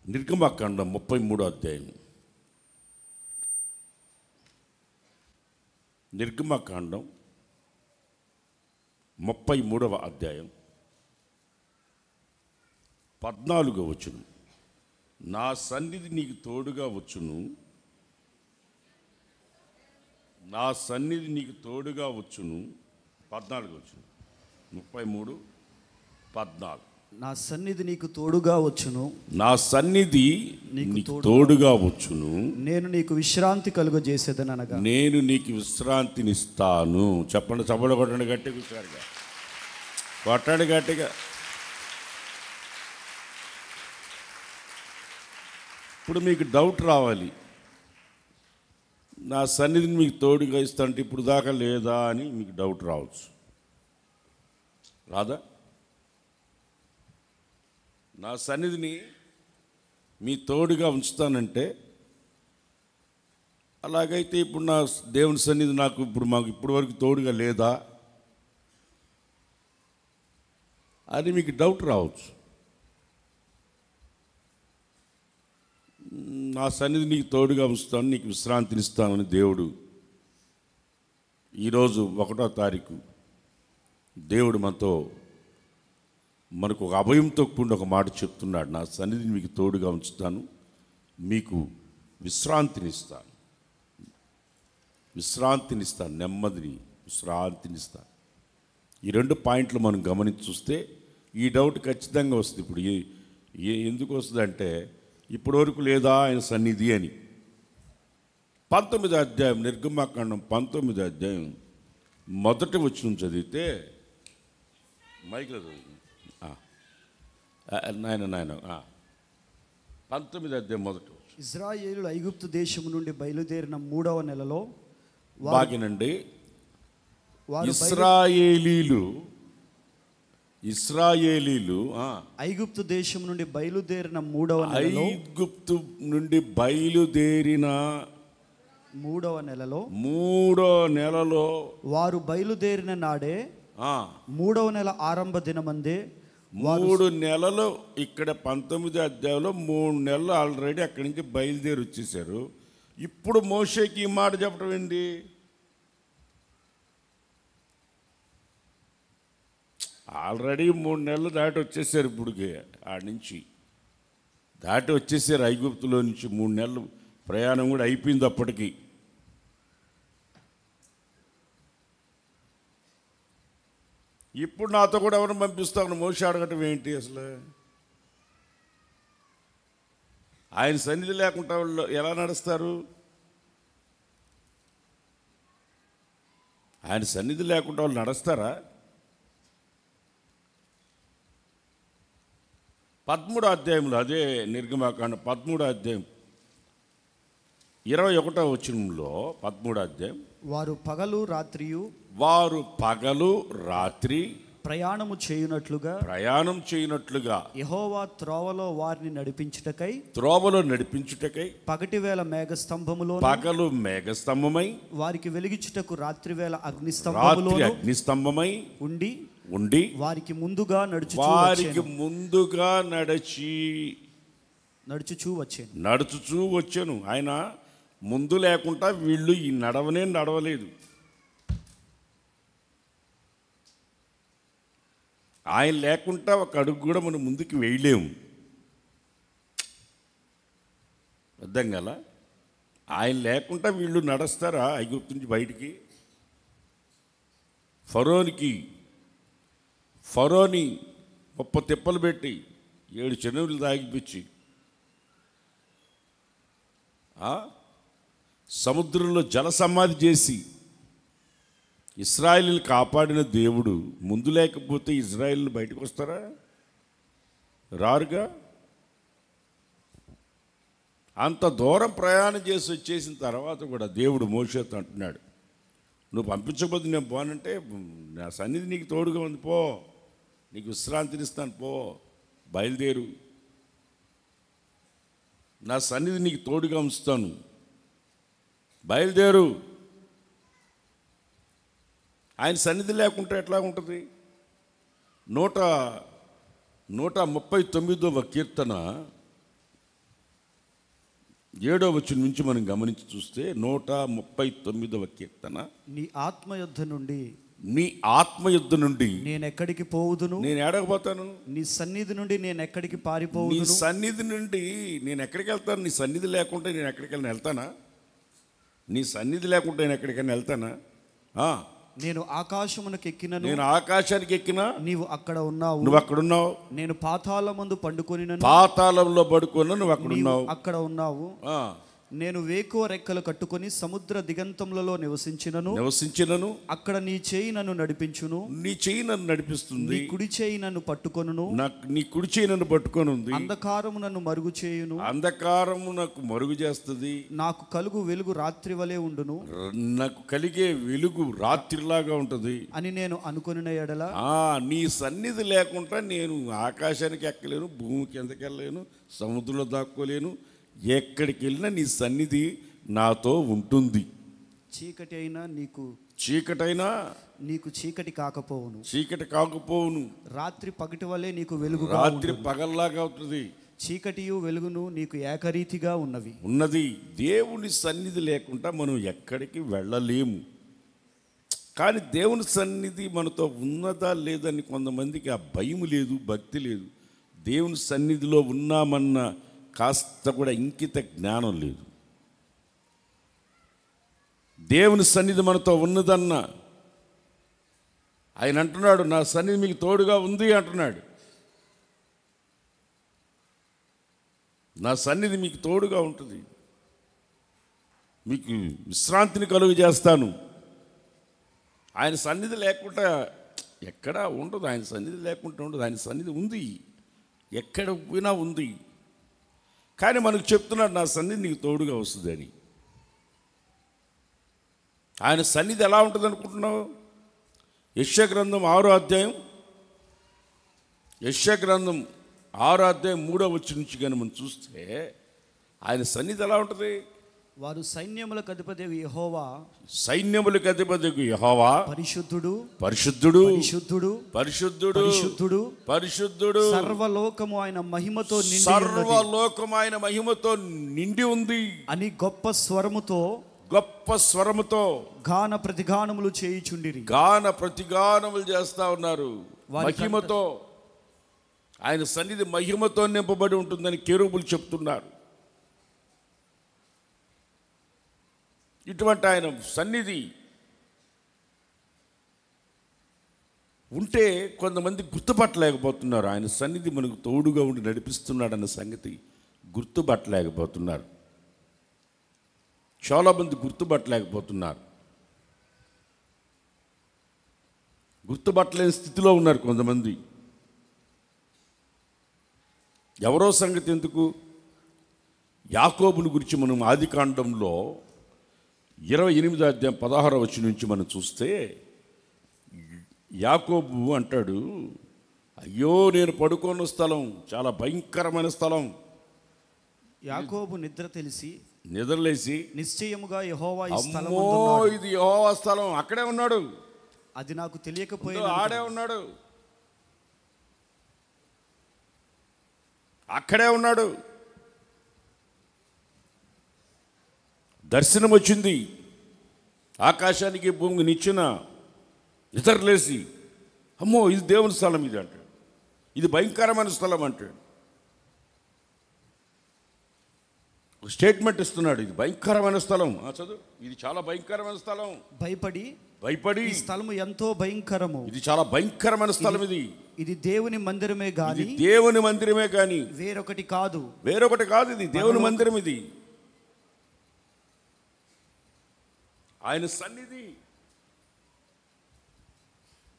నిర్గమకాండం 33వ అధ్యాయం. నిర్గమకాండం 33వ అధ్యాయం 14వ వచనం. నా సన్నిధి నీకు తోడుగా వచ్చును, నా సన్నిధి నీకు తోడుగా వచ్చును. 14వ వచనం. 33:14. నా సన్నిధి నీకు తోడుగా వచ్చును, నా సన్నిధి నీకు తోడుగా వచ్చును, నేను నీకు విశ్రాంతి కలుగజేసేదని అనగా నేను నీకు విశ్రాంతినిస్తాను. చెప్పండి, చప్పట్లు కొట్టండి గట్టిగా, హుషారుగా కొట్టండి గట్టిగా. ఇప్పుడు మీకు డౌట్ రావాలి, నా సన్నిధిని మీకు తోడుగా ఇస్తా అంటే ఇప్పుడు దాకా లేదా అని మీకు డౌట్ రావచ్చు. రాదా? నా సన్నిధిని మీ తోడుగా ఉంచుతానంటే, అలాగైతే ఇప్పుడు నా దేవుని సన్నిధి మాకు ఇప్పటి వరకు తోడుగా లేదా అని మీకు డౌట్ రావచ్చు. నా సన్నిధి నీకు తోడుగా ఉంచుతాను, నీకు విశ్రాంతినిస్తానని దేవుడు ఈరోజు 1వ తారీఖు దేవుడు మనకు ఒక అభయంతో కూడిన ఒక మాట చెప్తున్నాడు. నా సన్నిధిని మీకు తోడుగా ఉంచుతాను, మీకు విశ్రాంతినిస్తాను, నెమ్మదిని, విశ్రాంతినిస్తాను. ఈ 2 పాయింట్లు మనం గమనించి చూస్తే ఈ డౌట్ ఖచ్చితంగా వస్తుంది. ఇప్పుడు ఎందుకు వస్తుంది అంటే, ఇప్పటి వరకు లేదా ఆయన సన్నిధి అని. 19వ అధ్యాయం, నిర్గమకాండం 19వ అధ్యాయం 1వ వచనం చదివితే, మైక్లో చదువు నాయన 19వ అధ్యాయం 1వ వచనం. ఇశ్రాయేలులు ఐగుప్తు దేశము నుండి బయలుదేరిన 3వ నెలలో బాగినండి. ఇశ్రాయేలీలు ఐగుప్తు దేశం నుండి బయలుదేరిన 3వ నెలలో, ఐగుప్తు నుండి బయలుదేరిన 3వ నెలలో వారు బయలుదేరిన నాడే 3వ నెల ఆరంభ దినమందే 3 నెలలు. ఇక్కడ 19వ అధ్యాయంలో 3 నెలలు ఆల్రెడీ అక్కడి నుంచి బయలుదేరి వచ్చేసారు. ఇప్పుడు మోషేకి ఈ మాట చెప్పడం ఏంటి? ఆల్రెడీ 3 నెలలు దాటి వచ్చేసారు. ఇప్పుడుకి ఆడ నుంచి దాటి వచ్చేసారు. ఐగుప్తులో నుంచి 3 నెలలు ప్రయాణం కూడా అయిపోయింది అప్పటికి. ఇప్పుడు నాతో కూడా ఎవరిని పంపిస్తాను? మోషే అడగటం ఏంటి అసలు? ఆయన సన్నిధి లేకుండా వాళ్ళు ఎలా నడుస్తారు? ఆయన సన్నిధి లేకుండా వాళ్ళు నడుస్తారా? 13వ అధ్యాయంలో, అదే నిర్గమకాండం 13వ అధ్యాయం 21వ వచనంలో, 13వ అధ్యాయం, వారు పగలు రాత్రి ప్రయాణం చేయునట్లుగా యెహోవా త్రోవలో వారిని నడిపించుటకై పగటివేళ పగలు మేఘస్తంభమై వారికి వెలిగించుటకు రాత్రివేళ అగ్నిస్తంభమై ఉండి వారికి ముందుగా నడుచుచూ వచ్చాను. ఆయన ముందు లేకుండా వీళ్ళు ఈ నడవలేదు. ఆయన లేకుండా ఒక అడుగు కూడా మనం ముందుకు వేయలేము. అర్థం కదా? ఆయన లేకుండా వీళ్ళు నడుస్తారా ఐగుప్తు నుంచి బయటికి? ఫరోని 30 తిప్పలు పెట్టి 7 చెనువులు తాగిపించి సముద్రంలో జల సమాధి చేసి ఇశ్రాయేలుని కాపాడిన దేవుడు ముందు లేకపోతే ఇశ్రాయేలుని బయటకు వస్తారా? రారుగా. అంత దూరం ప్రయాణం చేసి వచ్చేసిన తర్వాత కూడా దేవుడు మోషేతో అంటున్నాడు, నువ్వు పంపించకపోతే నేను పోనంటే, నా సన్నిధి నీకు తోడుగా ఉంది, పో, నీకు విశ్రాంతినిస్తాను, పో, బయలుదేరు, నా సన్నిధి నీకు తోడుగా ఉంచుతాను, బయలుదేరు. ఆయన సన్నిధి లేకుంటే ఎట్లా ఉంటుంది? 139వ కీర్తన 7వ వచనం నుంచి మనం గమనించి చూస్తే 139వ కీర్తన. నీ ఆత్మయుద్ధ నుండి నీ ఆత్మయుద్ధ నుండి నేను ఎక్కడికి పోవుదును, నేను ఏడకపోతాను. నీ సన్నిధి నుండి నేను ఎక్కడికి నీ పారిపోవుదును. సన్నిధి నుండి నేను ఎక్కడికి వెళ్తాను? నీ సన్నిధి లేకుంటే నేను ఎక్కడికైనా వెళ్తానా? నీ సన్నిధి లేకుంటే నేను ఎక్కడికైనా వెళ్తానా? నేను ఆకాశమునకు ఎక్కినను, నేను ఆకాశానికి ఎక్కినా నీవు అక్కడ ఉన్నావు. నువ్వు అక్కడ ఉన్నావు. నేను పాతాళమందు పండుకొనినను, పాతాళంలో పడుకున్నా నువ్వు అక్కడ నీవు ఉన్నావు. అక్కడ ఉన్నావు. నేను వేకువ రెక్కలు కట్టుకొని సముద్ర దిగంతములలో నివసించినను, అక్కడ నీ చేయి నన్ను నడిపించును. నీ చేయి నన్ను నడిపిస్తుంది. నీ కుడి చేయి నన్ను పట్టుకొనును. నీ కుడి చేయి నన్ను పట్టుకొని ఉంది. అంధకారము నన్ను మరుగు చేయును. అంధకారము నాకు మరుగు చేస్తుంది. నాకు కలుగు వెలుగు రాత్రి వలె ఉండును. నాకు కలిగే వెలుగు రాత్రిలాగా ఉంటుంది అని నేను అనుకొనిన ఎడల, నీ సన్నిధి లేకుండా నేను ఆకాశానికి ఎక్కలేను, భూమికి కిందకి వెళ్ళలేను, సముద్రంలో దాక్కోలేను. ఎక్కడికి వెళ్ళినా నీ సన్నిధి నాతో ఉంటుంది. చీకటైనా నీకు చీకటి కాకపోవును. రాత్రి పగటి వలె నీకు వెలుగు, రాత్రి పగల్లాగా అవుతుంది. చీకటియు వెలుగును నీకు ఏకరీతిగా ఉన్నది. దేవుని సన్నిధి లేకుండా మనం ఎక్కడికి వెళ్ళలేము. కానీ దేవుని సన్నిధి మనతో ఉన్నదా లేదని కొంతమందికి ఆ భయం లేదు, భక్తి లేదు. దేవుని సన్నిధిలో ఉన్నామన్న కాస్త కూడా ఇంకిత జ్ఞానం లేదు. దేవుని సన్నిధి మనతో ఉన్నదన్న ఆయన అంటున్నాడు, నా సన్నిధి మీకు తోడుగా ఉంది అంటున్నాడు. నా సన్నిధి మీకు తోడుగా ఉంటుంది, మీకు విశ్రాంతిని కలుగు చేస్తాను. ఆయన సన్నిధి లేకుండా ఎక్కడా ఉండదు. ఆయన సన్నిధి లేకుండా ఉండదు. ఆయన సన్నిధి ఉంది, ఎక్కడ పోయినా ఉంది. కానీ మనకు చెప్తున్నాడు, నా సన్నిధి నీకు తోడుగా వస్తుంది అని. ఆయన సన్నిధి ఎలా ఉంటుంది అనుకుంటున్నావు? యెషయా గ్రంథం 6వ అధ్యాయం 3వ వచనం నుంచి కానీ మనం చూస్తే ఆయన సన్నిధి ఎలా ఉంటుంది? వారు సైన్యములకు అధిపతియగు యెహోవా, సైన్యములకు అధిపతియగు యెహోవా పరిశుద్ధుడు, పరిశుద్ధుడు, పరిశుద్ధుడు, పరిశుద్ధుడు, పరిశుద్ధుడు, పరిశుద్ధుడు. సర్వలోకము ఆయన మహిమతో నిండి ఉంది అని గొప్ప స్వరముతో గాన ప్రతిగానములు చేయుచుండిరి. గాన ప్రతిగానములు చేస్తా ఉన్నారు. మహిమతో, ఆయన సన్నిధి మహిమతో నింపబడి ఉంటుందని కెరూబులు చెప్తున్నారు. ఇటువంటి ఆయన సన్నిధి ఉంటే కొంతమంది గుర్తుపట్టలేకపోతున్నారు. ఆయన సన్నిధి మనకు తోడుగా ఉండి నడిపిస్తున్నాడన్న సంగతి గుర్తుపట్టలేకపోతున్నారు. చాలామంది గుర్తుపట్టలేకపోతున్నారు. గుర్తుపట్టలేని స్థితిలో ఉన్నారు కొంతమంది. ఎవరో సంగతి ఎందుకు, యాకోబుని గురించి మనం ఆదికాండంలో 28వ అధ్యాయం 16వ వచనం నుంచి మనం చూస్తే యాకోబు అంటాడు, అయ్యో నేను పడుకోని స్థలం చాలా భయంకరమైన స్థలం. యాకోబు నిద్రలేసి నిశ్చయముగా యెహోవా ఈ స్థలమందు ఉన్నాడు. ఇది యెహోవా స్థలం, అక్కడే ఉన్నాడు, అది నాకు తెలియకపోయినా ఆడే ఉన్నాడు, అక్కడే ఉన్నాడు. దర్శనం వచ్చింది, ఆకాశానికి భూమికి నిచ్చిన. నిద్రలేసి అమ్మో ఇది దేవుని స్థలం ఇది అంటాడు, ఇది భయంకరమైన స్థలం అంటాడు. స్టేట్మెంట్ ఇస్తున్నాడు, ఇది భయంకరమైన స్థలం. చదువు, ఇది చాలా భయంకరమైన స్థలం. భయపడి ఈ స్థలము ఎంతో భయంకరము, ఇది చాలా భయంకరమైన స్థలం, ఇది దేవుని మందిరమే గాని వేరొకటి కాదు, ఇది దేవుని మందిరం. ఇది ఆయన సన్నిధి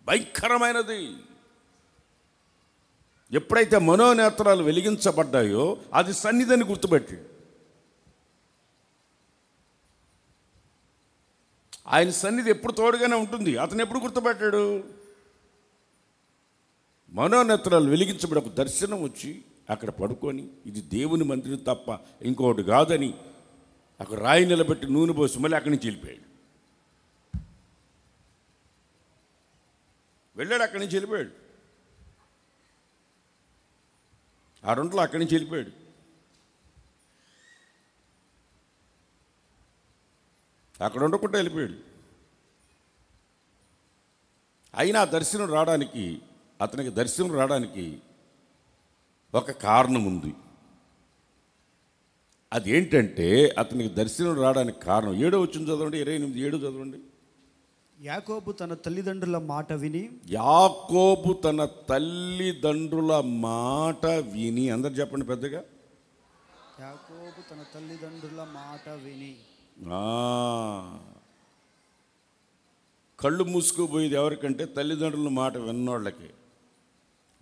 భయంకరమైనది. ఎప్పుడైతే మనోనేత్రాలు వెలిగించబడ్డాయో అది సన్నిధిని గుర్తుపెట్టి, ఆయన సన్నిధి ఎప్పుడు తోడుగానే ఉంటుంది. అతను ఎప్పుడు గుర్తుపెట్టాడు? మనోనేత్రాలు వెలిగించబడి ఒక దర్శనం వచ్చి అక్కడ పడుకొని ఇది దేవుని మందిరం తప్ప ఇంకోటి కాదని అక్కడ రాయి నిలబెట్టి నూనె పోసి మళ్ళీ అక్కడి నుంచి వెళ్ళిపోయాడు. అక్కడి నుంచి వెళ్ళిపోయాడు. ఆ రెండులో అక్కడి నుంచి వెళ్ళిపోయాడు. అక్కడ ఉండకుండా వెళ్ళిపోయాడు. అయినా అతనికి దర్శనం రావడానికి ఒక కారణం ఉంది. అదేంటంటే అతనికి దర్శనం రావడానికి కారణం 7వ వచనం చదవండి, 28:7 చదవండి. యాకోబు తన తల్లిదండ్రుల మాట విని అందరు చెప్పండి పెద్దగా. యాకోబు తన తల్లిదండ్రుల మాట విని. కళ్ళు మూసుకుపోయేది ఎవరికంటే తల్లిదండ్రుల మాట విన్నోళ్ళకి.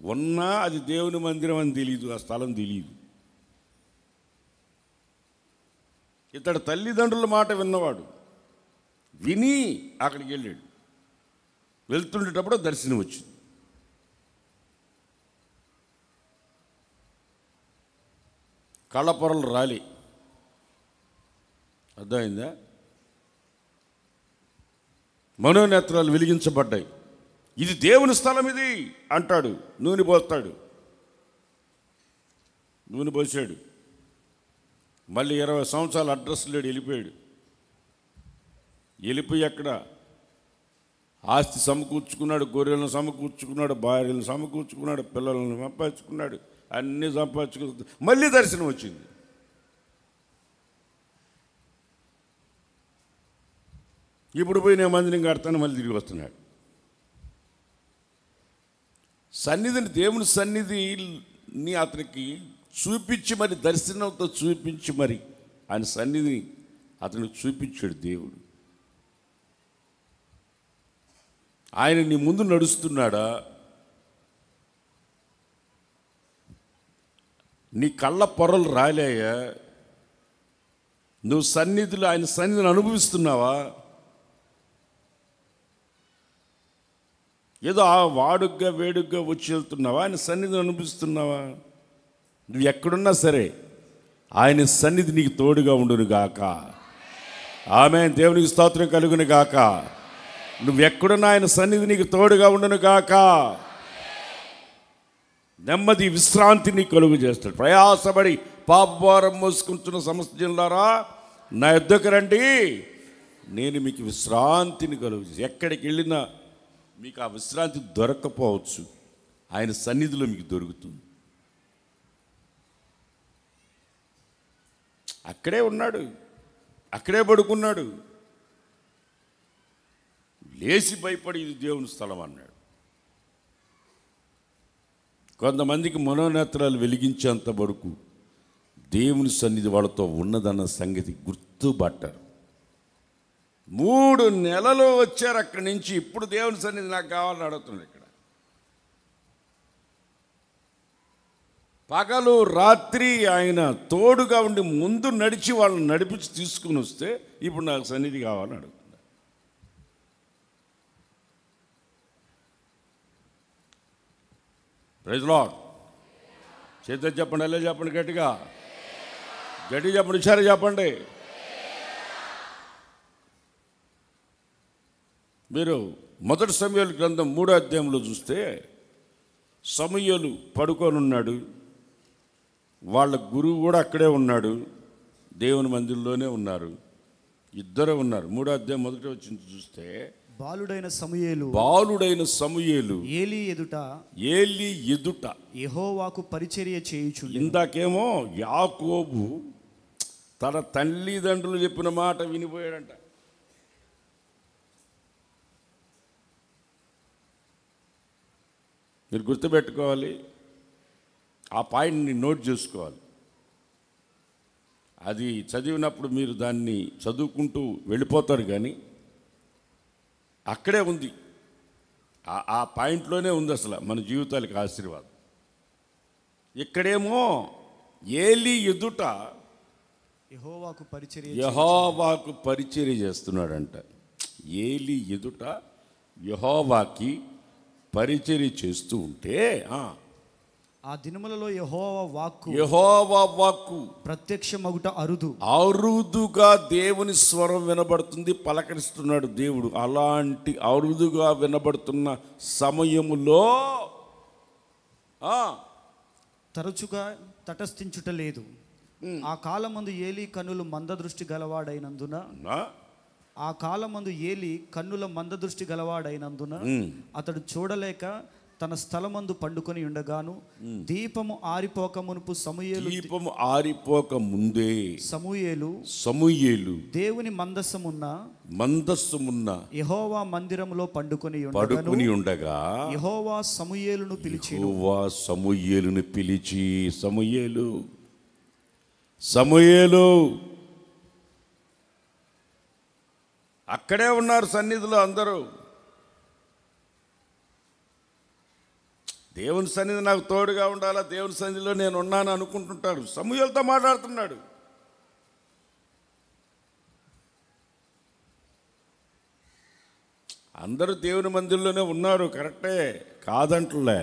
ఉన్నా అది దేవుని మందిరం అని తెలియదు, ఆ స్థలం తెలియదు. ఇతడు తల్లిదండ్రుల మాట విన్నవాడు. విని అక్కడికి వెళ్ళాడు. వెళ్తుండేటప్పుడు దర్శనం వచ్చింది. కళ్ళపొరలు రాలి. అర్థమైందా? మనోనేత్రాలు వెలిగించబడ్డాయి. ఇది దేవుని స్థలం ఇది అంటాడు. నూనె పోస్తాడు. నూనె పోసాడు. మళ్ళీ 20 సంవత్సరాలు అడ్రస్ లేడు, వెళ్ళిపోయాడు. వెళ్ళిపోయి అక్కడ ఆస్తి సమకూర్చుకున్నాడు, గొర్రెలను సమకూర్చుకున్నాడు, భార్యలను సమకూర్చుకున్నాడు, పిల్లలను సంపాదించుకున్నాడు, అన్నీ సంపాదించుకు మళ్ళీ దర్శనం వచ్చింది. ఇప్పుడు పోయి నేను మందిరం కడతాను, మళ్ళీ తిరిగి వస్తున్నాడు. దేవుని సన్నిధిని అతనికి చూపించి మరి, దర్శనంతో చూపించి మరి ఆయన సన్నిధిని అతనికి చూపించాడు దేవుడు. ఆయన నీ ముందు నడుస్తున్నాడా? నీ కళ్ళ పొరలు రాలేయా? నువ్వు ఆయన సన్నిధిని అనుభవిస్తున్నావా? ఏదో వాడుగ్గా వేడుగ్గా వచ్చి వెళ్తున్నావా? ఆయన సన్నిధిని అనుభవిస్తున్నావా? నువ్వు ఎక్కడున్నా సరే ఆయన సన్నిధి నీకు తోడుగా ఉండును గాక. ఆమేన్. దేవునికి స్తోత్రం కలుగును గాక. నువ్వు ఎక్కడున్నా ఆయన సన్నిధి నీకు తోడుగా ఉండును గాక. నెమ్మది విశ్రాంతిని కలుగు చేస్తాడు. ప్రయాసపడి పాపభారం మోసుకుంటున్న సమస్త జనులారా నా యొద్దకు రండి, నేను మీకు విశ్రాంతిని కలుగు చేస్తాను. ఎక్కడికి వెళ్ళినా మీకు ఆ విశ్రాంతి దొరక్కపోవచ్చు, ఆయన సన్నిధిలో మీకు దొరుకుతుంది. అక్కడే ఉన్నాడు, అక్కడే పడుకున్నాడు. లేచి భయపడి ఇది దేవుని స్థలం అన్నాడు. కొంతమందికి మనోనేత్రాలు వెలిగించేంత వరకు దేవుని సన్నిధి వాళ్ళతో ఉన్నదన్న సంగతి గుర్తుపట్టారు. 3 నెలలు వచ్చారు అక్కడి నుంచి. ఇప్పుడు దేవుని సన్నిధి నాకు కావాలని అడుగుతున్నాడు. ఇక్కడ పగలు రాత్రి ఆయన తోడుగా ఉండి ముందు నడిచి వాళ్ళని నడిపించి తీసుకుని వస్తే ఇప్పుడు నాకు సన్నిధి కావాలని అడుగుతున్నాడు. Praise Lord. చేత చెప్పండి, అలా చెప్పండి, గట్టిగా చెప్పండి, సరే చెప్పండి. మీరు 1 సమూయేలు గ్రంథం 3వ అధ్యాయంలో చూస్తే సమూయేలు పడుకొని ఉన్నాడు. వాళ్ళ గురువు కూడా అక్కడే ఉన్నాడు, దేవుని మందిరంలోనే ఉన్నారు, ఇద్దరే ఉన్నారు. 3వ అధ్యాయం 1వ వచనం చూస్తే బాలుడైన సమూయేలు ఏలీ ఎదుట యెహోవాకు పరిచర్య చేయుచు. ఇందాకేమో యాకోబు తన తల్లిదండ్రులు చెప్పిన మాట వినిపోయాడంట. మీరు గుర్తుపెట్టుకోవాలి, ఆ పాయింట్ని నోట్ చేసుకోవాలి. అది చదివినప్పుడు మీరు దాన్ని చదువుకుంటూ వెళ్ళిపోతారు, కానీ అక్కడే ఉంది, ఆ పాయింట్లోనే ఉంది అసలు మన జీవితాలకు ఆశీర్వాదం. ఇక్కడేమో ఏలీ ఎదుట యెహోవాకు పరిచర్య చేస్తున్నాడంట. ఏలీ ఎదుట యెహోవాకి పరిచర్య చేస్తూ ఉంటే ఆ దినములలో యెహోవా వాక్కు ప్రత్యక్షమగుట అరుదుగా దేవుని స్వరం వినబడుతుంది, పలకరిస్తున్నాడు దేవుడు. అలాంటి అరుదుగా వినబడుతున్న సమయములో తరచుగా తటస్థించుట లేదు. ఆ కాలమందు ఏలీ కన్నులు మందదృష్టి గలవాడైనందున ఆ కాలమందు ఏలి కన్నుల మందదృష్టి గలవాడైనందున అతడు చూడలేక తన స్థలమందు పండుకొని ఉండగాను దీపము ఆరిపోక మునుపు దీపము ఆరిపోక ముందే సమూయేలు దేవుని మందస్సమున్న యెహోవా మందిరములో పండుకొని ఉండగా యెహోవా సమూయేలును పిలిచి సమూయేలు అక్కడే ఉన్నారు సన్నిధిలో అందరూ. దేవుని సన్నిధి నాకు తోడుగా ఉండాలా, దేవుని సన్నిధిలో నేను ఉన్నాను అనుకుంటుంటారు. సమూయేలుతో మాట్లాడుతున్నాడు. అందరూ దేవుని మందిరంలోనే ఉన్నారు, కరెక్టే, కాదంటలే.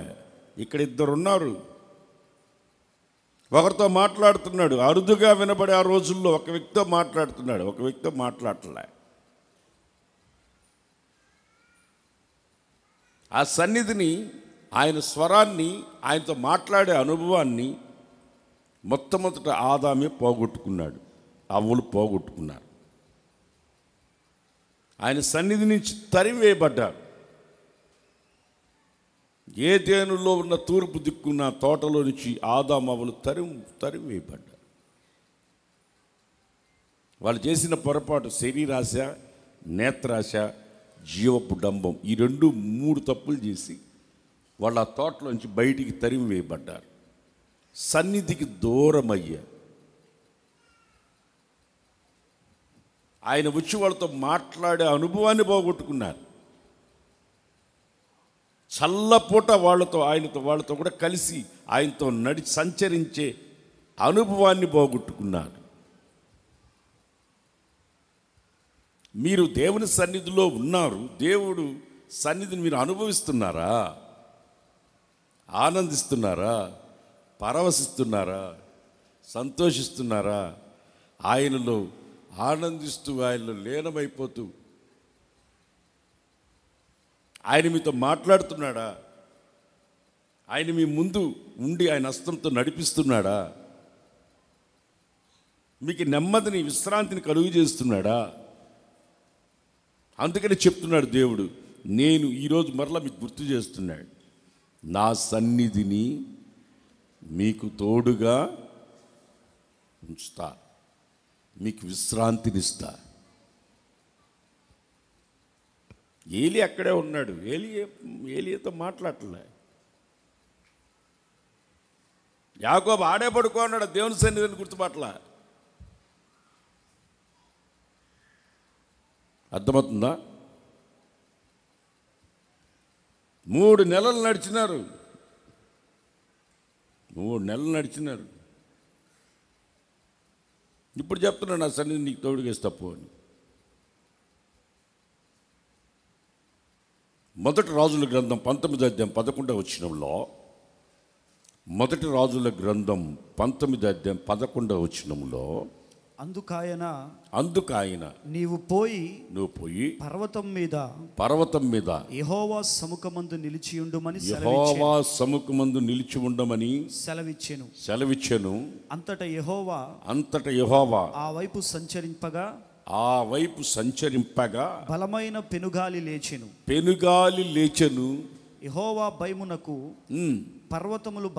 ఇక్కడ ఇద్దరు ఉన్నారు. ఒకరితో మాట్లాడుతున్నాడు, అరుదుగా వినబడే ఆ రోజుల్లో ఒక వ్యక్తితో మాట్లాడుతున్నాడు, ఒక వ్యక్తితో మాట్లాడలే. ఆ సన్నిధిని, ఆయన స్వరాన్ని, ఆయనతో మాట్లాడే అనుభవాన్ని మొట్టమొదట ఆదామే పోగొట్టుకున్నాడు, అవ్వలు పోగొట్టుకున్నారు. ఆయన సన్నిధి నుంచి తరివేయబడ్డారు. ఏదెనులో ఉన్న తూర్పు దిక్కున్న తోటలో నుంచి ఆదాము అవ్వలు తరివేయబడ్డారు. వాళ్ళు చేసిన పొరపాటు శరీరాశ, నేత్రాశ, జీవపు డంబం, ఈ 3 తప్పులు చేసి వాళ్ళ ఆ తోటలోంచి బయటికి తరిమి వేయబడ్డారు. సన్నిధికి దూరమయ్యారు. ఆయన వచ్చి వాళ్ళతో మాట్లాడే అనుభవాన్ని పోగొట్టుకున్నారు. చల్లపూట వాళ్ళతో కూడా కలిసి ఆయనతో సంచరించే అనుభవాన్ని పోగొట్టుకున్నారు. మీరు దేవుని సన్నిధిలో ఉన్నారు, దేవుడు సన్నిధిని మీరు అనుభవిస్తున్నారా? ఆనందిస్తున్నారా? పరవశిస్తున్నారా? సంతోషిస్తున్నారా? ఆయనలో ఆనందిస్తూ, ఆయనలో లీనమైపోతూ ఆయన మీతో మాట్లాడుతున్నాడా? ఆయన మీ ముందు ఉండి ఆయన హస్తంతో నడిపిస్తున్నాడా? మీకు నెమ్మదిని, విశ్రాంతిని కలుగు చేస్తున్నాడా? అందుకని చెప్తున్నాడు దేవుడు, నేను ఈరోజు మరలా మీకు గుర్తు చేస్తున్నాడు, నా సన్నిధిని మీకు తోడుగా ఉంచుతా, మీకు విశ్రాంతినిస్తా. ఏలి అక్కడే ఉన్నాడు. ఏలితో మాట్లాడలే. యాకోబు ఆడే పడుకున్నాడు, దేవుని సన్నిధిని గుర్తుపట్ల. అర్థమవుతుందా? 3 నెలలు నడిచినారు. 3 నెలలు నడిచినారు. ఇప్పుడు చెప్తున్నాడు, నా సన్నిధి నీకు తోడుగేసి తప్పు అని. మొదటి రాజుల గ్రంథం 19వ అధ్యాయం 11వ వచనంలో, మొదటి రాజుల గ్రంథం 19వ అధ్యాయం 11వ వచనంలో, అందుకాయన నీవు పోయి పర్వతం మీద యెహోవా సముఖమందు నిలిచి ఉండమని సెలవిచ్చెను. అంతటా యెహోవా ఆ వైపు సంచరింపగా బలమైన పెనుగాలి లేచెను. యెహోవా భయమునకు పర్వతములు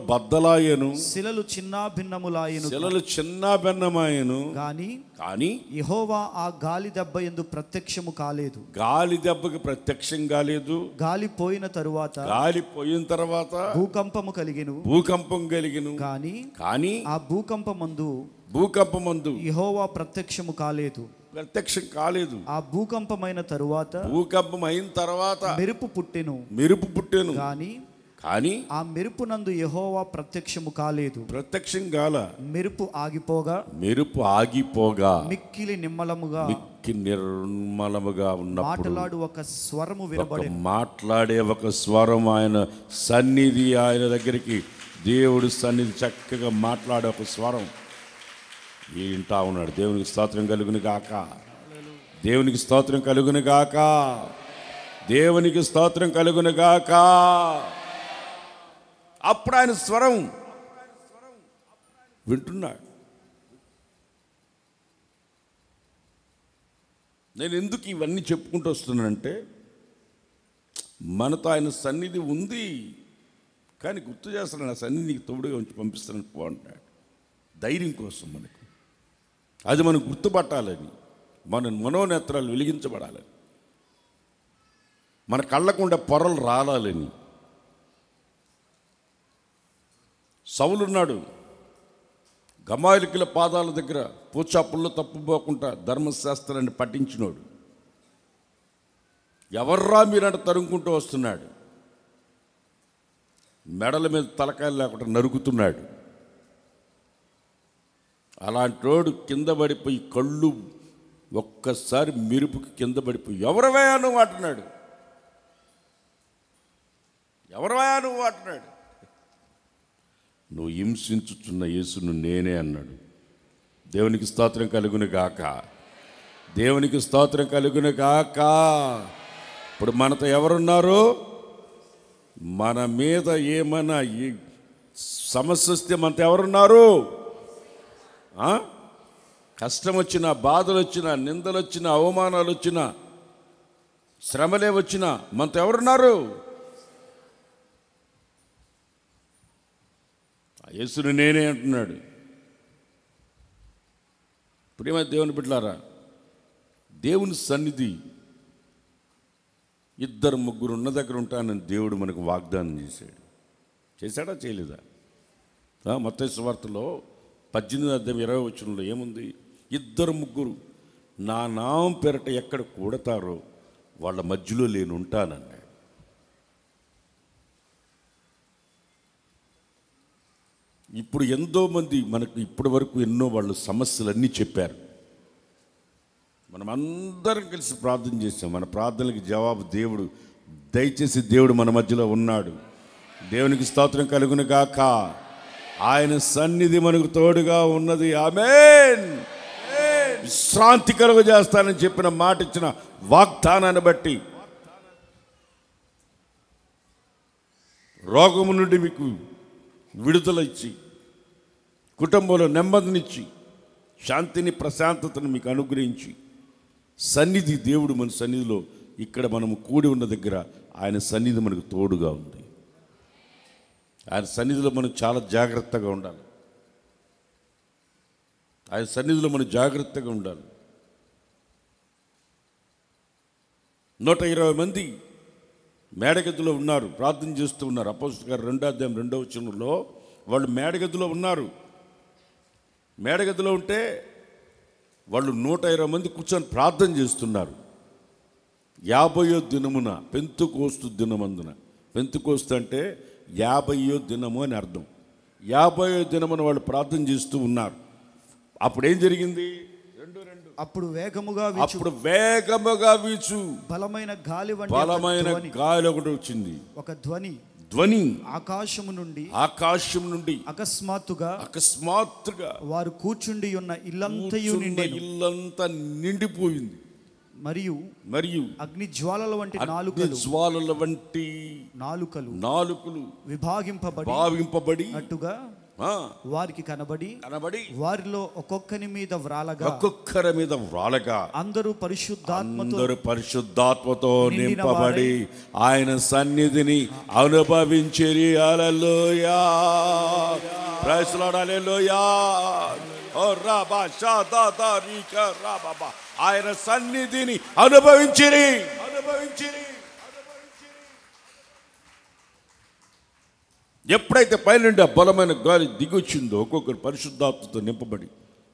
బద్దలాయెను, శిలలు చిన్నాభిన్నమాయెను. కానీ యెహోవా ఆ గాలి దెబ్బ యందు ప్రత్యక్షము కాలేదు. గాలి దెబ్బకి ప్రత్యక్షం కాలేదు. గాలి పోయిన తరువాత భూకంపం కలిగెను. కానీ ఆ భూకంపమందు యెహోవా ప్రత్యక్షం కాలేదు. ఆ భూకంపమైన తరువాత మెరుపు పుట్టెను. కానీ ఆ మెరుపునందు యెహోవా ప్రత్యక్షము కాలేదు. ప్రత్యక్షం కాల. మెరుపు ఆగిపోగా మిక్కిలి నిర్మలముగా ఉన్న మాట్లాడు ఒక స్వరము వినబడెను. మాట్లాడే ఒక స్వరం, ఆయన సన్నిధి, ఆయన దగ్గరికి దేవుడి సన్నిధి చక్కగా మాట్లాడే ఒక స్వరం వింటా ఉన్నాడు. దేవునికి స్తోత్రం కలుగును గాక. దేవునికి స్తోత్రం కలుగును గాక. దేవునికి స్తోత్రం కలుగును గాక. అప్పుడు ఆయన స్వరం వింటున్నాడు. నేను ఎందుకు ఇవన్నీ చెప్పుకుంటూ వస్తున్నానంటే, మనతో ఆయన సన్నిధి ఉంది, కానీ గుర్తు చేస్తాను, నా సన్నిధి నీకు తోడుగా ఉంచి పంపిస్తానని బాగుంటాడు. ధైర్యం కోసం మనకు అది మనం గుర్తుపట్టాలని, మన మనోనేత్రాలు వెలిగించబడాలని, మన కళ్ళకుండా పొరలు రాలాలని. సౌలున్నాడు, గమాలికుల పాదాల దగ్గర పూచాపుల్లో తప్పుపోకుండా ధర్మశాస్త్రాన్ని పఠించినోడు. ఎవర్రా మీరంట తరుముకుంటూ వస్తున్నాడు, మెడల మీద తలకాయలు లేకుండా నరుకుతున్నాడు. అలాంటి వాడు కింద పడిపోయి కళ్ళు ఒక్కసారి మెరుపుకి కింద పడిపోయి ఎవరవయా నువ్వు అంటున్నాడు, ఎవరవయా నువ్వు అంటున్నాడు. నువ్వు హింసించుచున్న యేసును నేనే అన్నాడు. దేవునికి స్తోత్రం కలుగును గాక, దేవునికి స్తోత్రం కలుగును గాక. ఇప్పుడు మనతో ఎవరున్నారు? మన మీద ఏమన్నా సమస్య వస్తే మనతో ఎవరున్నారు? కష్టం వచ్చినా, బాధలు వచ్చినా, నిందలు వచ్చినా, అవమానాలు వచ్చినా, శ్రమలే వచ్చినా మనతో ఎవరున్నారు? యేసుని నేనే అంటున్నాడు. ప్రేమ దేవుని బిడ్డలారా, దేవుని సన్నిధి ఇద్దరు ముగ్గురు ఉన్న దగ్గర ఉంటానని దేవుడు మనకు వాగ్దానం చేశాడు. చేశాడా చేయలేదా? మత్తయి సువార్తలో 18:20 ఏముంది? ఇద్దరు ముగ్గురు నా నామం పేరట ఎక్కడ కూడతారో వాళ్ళ మధ్యలో నేను ఉంటానన్నాడు. ఇప్పుడు ఎంతోమంది మనకు ఇప్పటి వరకు ఎన్నో వాళ్ళు సమస్యలన్నీ చెప్పారు. మనం అందరం కలిసి ప్రార్థన చేసాం. మన ప్రార్థనలకు జవాబు దేవుడు దయచేసి దేవుడు మన మధ్యలో ఉన్నాడు. దేవునికి స్తోత్రం కలుగును గాక. ఆయన సన్నిధి మనకు తోడుగా ఉన్నది. ఆమేన్. విశ్రాంతి కలుగ చేస్తానని చెప్పిన మాట ఇచ్చిన వాగ్దానాన్ని బట్టి రోగము నుండి మీకు విడుదల ఇచ్చి, కుటుంబంలో నెమ్మదినిచ్చి, శాంతిని ప్రశాంతతను మీకు అనుగ్రహించి, సన్నిధి దేవుడు మన సన్నిధిలో ఇక్కడ మనము కూడి ఉన్న దగ్గర ఆయన సన్నిధి మనకు తోడుగా ఉంది. ఆయన సన్నిధిలో మనం చాలా జాగ్రత్తగా ఉండాలి. ఆయన సన్నిధిలో మనం జాగ్రత్తగా ఉండాలి. 120 మంది మేడగదిలో ఉన్నారు, ప్రార్థన చేస్తూ ఉన్నారు. అపోస్తలుల గారు 2:2 వాళ్ళు మేడగదిలో ఉన్నారు. మేడగదిలో ఉంటే వాళ్ళు 120 మంది కూర్చొని ప్రార్థన చేస్తున్నారు. 50వ దినమున, పెంతుకోస్తు దినమందున, పెంతుకోస్తు అంటే 50వ దినము అని అర్థం. 50వ దినమున వాళ్ళు ప్రార్థన చేస్తూ ఉన్నారు. అప్పుడు ఏం జరిగింది? అప్పుడు వేగముగా వీచు బలమైన గాలి వంటి బలమైన గాలి ఒకటి వచ్చింది. ఒక ధ్వని ఆకాశము నుండి అకస్మాత్తుగా వారు కూర్చుండి ఉన్న ఇల్లంతా నిండిపోయింది. మరియు అగ్ని జ్వాలల వంటి నాలుకలు విభాగింపబడి అట్టుగా వారికి కనబడి వారిలో ఒక్కొక్కరి మీద వ్రాలగా అందరూ పరిశుద్ధాత్మతో నింపబడి ఆయన సన్నిధిని అనుభవించిరి. హల్లెలూయా, ప్రైజ్ లార్డ్, హల్లెలూయా. ఓ రాబా షాదా రీకా రాబా, ఆయన సన్నిధిని అనుభవించిరి. ఎప్పుడైతే పైనుండి ఆ బలమైన గాలి దిగొచ్చిందో ఒక్కొక్కరు పరిశుద్ధాత్మతో నింపబడి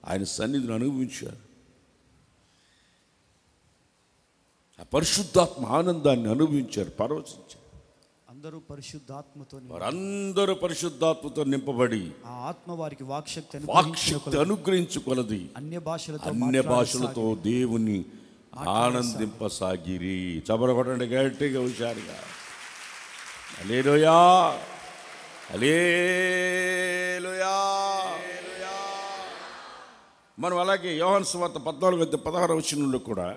ఆయన సన్నిధిని అనుభవించారు. ఆ పరిశుద్ధాత్మ ఆనందాన్ని అనుభవించారు, పరవశించారు. వారందరూ పరిశుద్ధాత్మతో నింపబడి ఆ ఆత్మ వారికి వాక్శక్తి అనుగ్రహించుకొలది అన్య భాషలతో దేవుని ఆనందింపసాగిరి. చబరగొట్టండి గట్టిగా, హుషారుగా. హల్లెలూయా, హల్లెలూయా. మనం అలాగే యోహాను సువార్త 14:16 కూడా,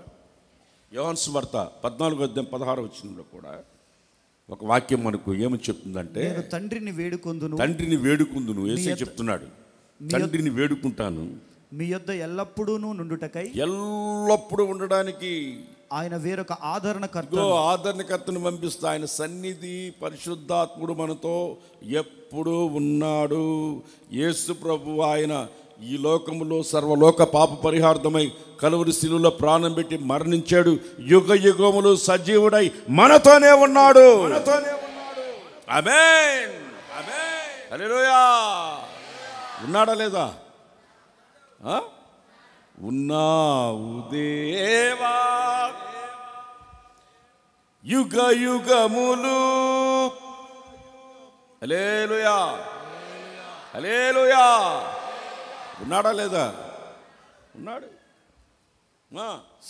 యోహాను సువార్త 14:16 కూడా ఒక వాక్యం మనకు ఏమని చెప్తుందంటే, తండ్రిని వేడుకొందును యేసే చెప్తున్నాడు. తండ్రిని వేడుకుంటాను, మీ యొద్ద ఎల్లప్పుడూ నుండుటకై ఎల్లప్పుడూ ఉండడానికి ఆయన వేరొక ఆదరణకర్త ఆదరణకర్తను పంపిస్తా. ఆయన సన్నిధి పరిశుద్ధాత్ముడు మనతో ఎప్పుడూ ఉన్నాడు. యేసు ప్రభు ఆయన ఈ లోకములో సర్వలోక పాప పరిహార్థమై కలువరి శిలువలో ప్రాణం పెట్టి మరణించాడు. యుగ యుగములు సజీవుడై మనతోనే ఉన్నాడు. ఆమేన్, హల్లెలూయా. ఉన్నాడా లేదా? ఉన్నావు దేవా యుగ యుగములు. హల్లెలూయా, హల్లెలూయా. ఉన్నాడా లేదా? ఉన్నాడు.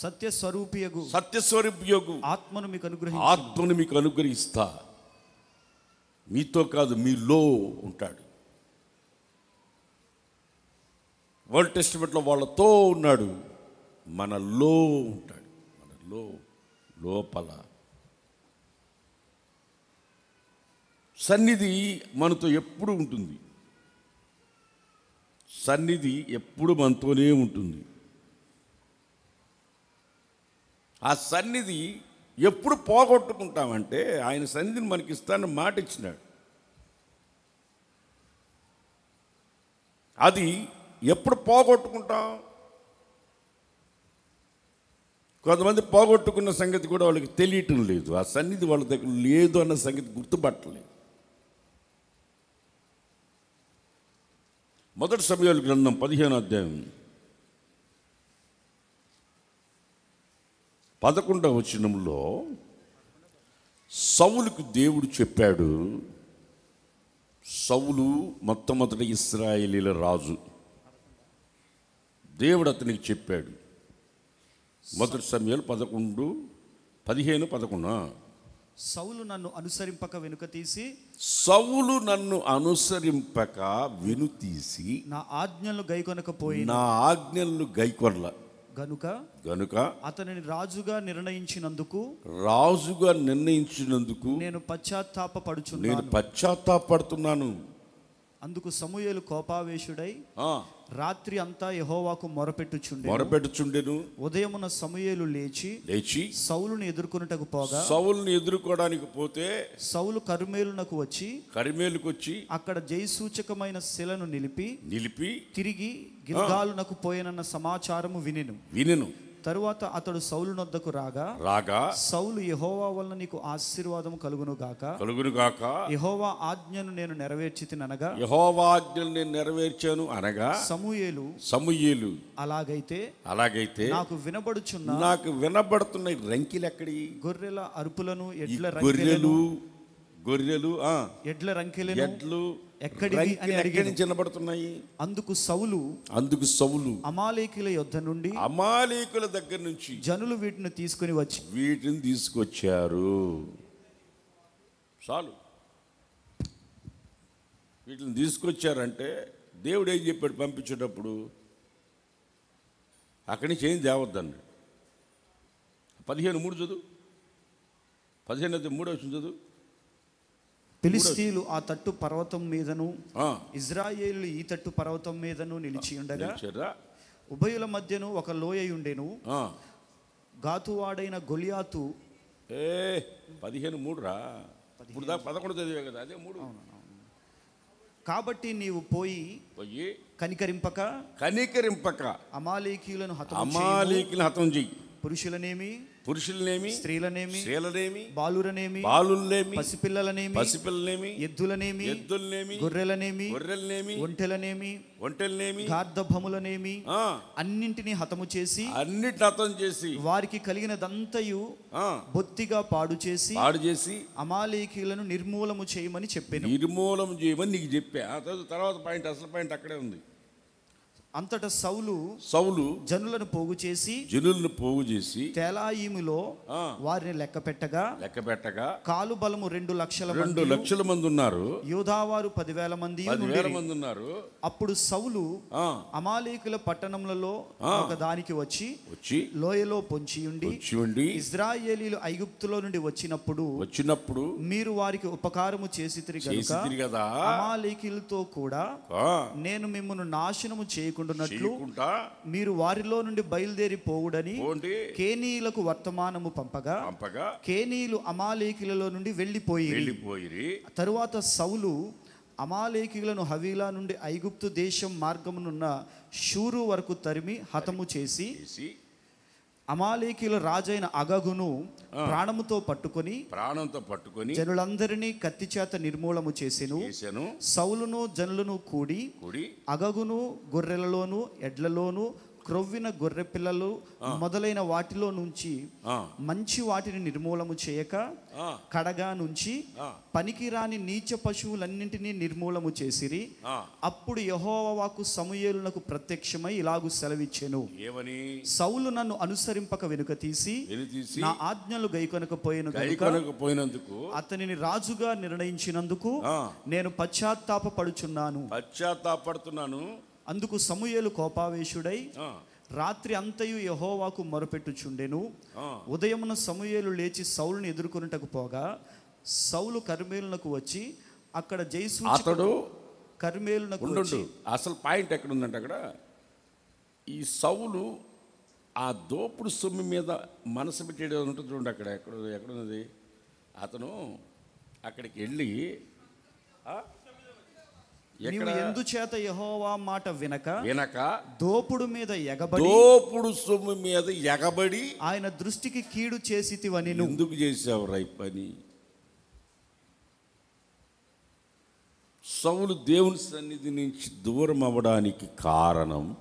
సత్యస్వరూపియగు ఆత్మను మీకు అనుగ్రహిస్తా. మీతో కాదు, మీలో ఉంటాడు. ఓల్డ్ టెస్టిమెంట్లో వాళ్ళతో ఉన్నాడు, మనలో ఉంటాడు. మనలో లోపల సన్నిధి మనతో ఎప్పుడు ఉంటుంది. సన్నిధి ఎప్పుడు మనతోనే ఉంటుంది. ఆ సన్నిధి ఎప్పుడు పోగొట్టుకుంటామంటే ఆయన సన్నిధిని మనకి ఇస్తానని మాట ఇచ్చినాడు. అది ఎప్పుడు పోగొట్టుకుంటాం? కొంతమంది పోగొట్టుకున్న సంగతి కూడా వాళ్ళకి తెలియటం లేదు. ఆ సన్నిధి వాళ్ళ దగ్గర లేదు అన్న సంగతి గుర్తుపట్టలేదు. మొదటి సమూయేలు గ్రంథం 15వ అధ్యాయం 11వ వచనంలో సౌలుకు దేవుడు చెప్పాడు. సౌలు మొట్టమొదటి ఇశ్రాయేలీల రాజు. దేవుడు అతనికి చెప్పాడు. మొదటి సమూయేలు 15:11. సౌలు నన్ను అనుసరింపక వెనుతీసి నా ఆజ్ఞలను గైకొనల గనుక అతనిని రాజుగా నిర్ణయించినందుకు నేను పశ్చాత్తాపపడుచున్నాను. అందుకు సమూయేలు కోపావేశుడై రాత్రి అంతా యెహోవాకు మొరపెట్టుచుండెను. ఉదయమున సమూయేలు లేచి సౌలుని ఎదుర్కొనడానికి పోతే సౌలు కర్మెలునకు వచ్చి అక్కడ జయసూచకమైన శిలను నిలిపి తిరిగి గిల్గాలునకు పోయినన్న సమాచారము వినెను. తరువాత అతడు సౌలు నొద్దకు రాగా సౌలు యెహోవా వలన నీకు ఆశీర్వాదము కలుగును గాక, యెహోవా ఆజ్ఞను నేను నెరవేర్చాను అనగా సమూయేలు అలాగైతే నాకు వినబడుతున్న రంకిలు ఎక్కడి? గొర్రెల అరుపులను గొర్రెలు ఎడ్ల రంకెలను ఎక్కడివి అని అడిగి వినబడుతున్నాయి. అందుకు సౌలు అమాలేకుల దగ్గర నుంచి జనులు వీటిని తీసుకొచ్చారు. చాలు, వీటిని తీసుకొచ్చారంటే దేవుడు ఏం చెప్పాడు పంపించేటప్పుడు? అక్కడి నుంచి ఏం తేవద్దండి. 15:3 చదువు. 15:3 చదువు. ఫిలిష్తీయులు ఆ తట్టు పర్వతం మీదను ఇజ్రాయేలు ఈ తట్టు పర్వతం మీదను నిలిచి ఉండగా ఉభయుల మధ్యను ఒక లోయ ఉండెను. గాతువాడైన గొలియాతు 15:3 రా. ఇప్పుడు దాకా 11 చదివే కదా, అదే 3. కాబట్టి నీవు పోయి కనికరింపక అమాలేకీయులను హతం చెయ్యి. పురుషులనేమి స్త్రీలనేమి బాలురనేమి పసిపిల్లలనేమి ఎద్దులనేమి గొర్రెలనేమి ఒంటెలనేమి గార్ధభములనేమి అన్నింటినీ హతము చేసి వారికి కలిగినదంతయు బొత్తిగా పాడు చేసి అమాలేకీయులను నిర్మూలము చేయమని నీకు చెప్పా. తర్వాత పాయింట్, అసలు పాయింట్ అక్కడే ఉంది. అంతటా సౌలు జనులను పోగు చేసి తేలాయిములో వారిని లెక్క పెట్టగా కాలు బలము 2 లక్షల మంది ఉన్నారు. యోధావారు 10,000 మంది ఉన్నారు. అప్పుడు సౌలు అమాలేకుల పట్టణములలో ఒక దానికి వచ్చి లోయలో పొంచి ఉండి ఇశ్రాయేలీయులు ఐగుప్తులో నుండి వచ్చినప్పుడు మీరు వారికి ఉపకారము చేసితిరి గనుక అమాలేకీయులతో కూడా నేను మిమ్మును నాశనము చేయకుండా చేయకుండానట్లు మీరు వారిలో నుండి బయలుదేరి పోవుడని కేనీయులకు వర్తమానము పంపగా కేనీయులు అమాలేకీయులలో నుండి వెళ్ళిపోయి తరువాత సౌలు అమాలేకీయులను హవీలా నుండి ఐగుప్తు దేశం మార్గమునున్న షూరు వరకు తరిమి హతము చేసి అమాలేకీయుల రాజైన అగగును ప్రాణంతో పట్టుకొని జనులందరినీ కత్తి చేత నిర్మూలము చేసెను. సౌలును జనులను కూడి అగగును గొర్రెలలోను ఎడ్లలోను క్రొవ్విన గొర్రె పిల్లలు మొదలైన వాటిలో నుంచి మంచి వాటిని నిర్మూలము చేయక కడగా నుంచి పనికిరాని నీచ పశువులన్నింటినీ నిర్మూలము చేసిరి. అప్పుడు యెహోవా వాక్కు సమూయేలునకు ప్రత్యక్షమై ఇలాగు సెలవిచ్చెను, సౌలు నన్ను అనుసరింపక వెనుక తీసి నా ఆజ్ఞలు గైకొనకపోయినందుకు అతనిని రాజుగా నిర్ణయించినందుకు నేను పశ్చాత్తాపడుచున్నాను. అందుకు సమూయేలు కోపావేశుడై రాత్రి అంతయు యెహోవాకు మొరపెట్టుచుండెను. ఉదయమున సమూయేలు లేచి సౌలుని ఎదుర్కొనుటకు పోగా సౌలు కర్మేలునకు వచ్చి అక్కడ అతడు కర్మేలునకు వచ్చి అసలు పాయింట్ ఎక్కడ ఉందంటే అక్కడ ఈ సౌలు ఆ దోపుడు సొమ్ము మీద మనసు పెట్టేది ఉంటుంది చూడండి. అక్కడ ఎక్కడున్నది అతను అక్కడికి వెళ్ళి నీవు ఎందుచేత యెహోవా మాట వినక దోపుడు సొమ్ము మీద ఎగబడి ఆయన దృష్టికి కీడు చేసితివని ఎందుకు చేసావు రై పని? సౌలు దేవుని సన్నిధి నుంచి దూరం అవ్వడానికి కారణం